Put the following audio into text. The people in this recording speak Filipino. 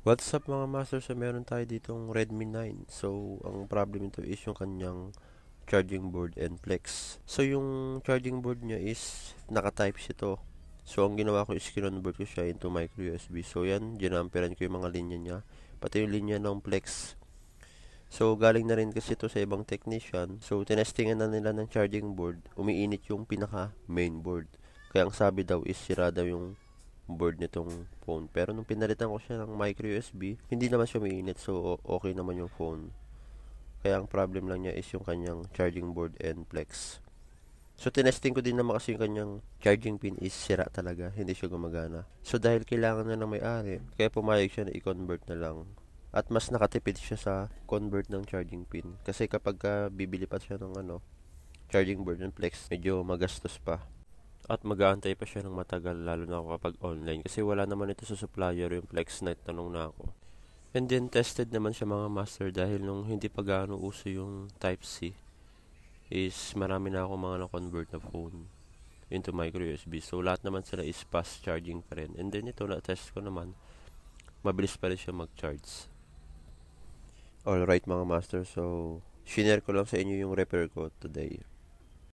What's up mga master? So meron tayo ditong Redmi 9. So ang problem nito is yung kanyang charging board and flex. So yung charging board niya is naka-type C to. So ang ginawa ko is kinonvert ko siya into micro USB. So yan, ginamperan ko yung mga linya niya. Pati yung linya ng flex. So galing na rin kasi ito sa ibang technician. So tinestingan na nila ng charging board. Umiinit yung pinaka main board. Kaya ang sabi daw is sira daw yung board nitong phone. Pero nung pinalitan ko siya ng micro USB, hindi naman siya mainit. So, okay naman yung phone. Kaya ang problem lang niya is yung kanyang charging board and flex. So, tinesting ko din naman kasi yung kanyang charging pin is sira talaga. Hindi siya gumagana. So, dahil kailangan na ng may-ari, kaya pumayag siya na i-convert na lang. At mas nakatipid siya sa convert ng charging pin. Kasi kapag bibili pa siya ng charging board and flex, medyo magastos pa. At mag-aantay pa siya ng matagal lalo na ako kapag online kasi wala naman ito sa supplier yung FlexNet tanong na ako. And then tested naman siya mga master dahil nung hindi pa gaano uso yung Type-C is marami na ako mga na-convert na phone into micro USB. So lahat naman sila is fast charging pa rin. And then ito na-test ko naman, mabilis pa rin siya mag-charge. Alright mga master, so shinare ko lang sa inyo yung repair ko today.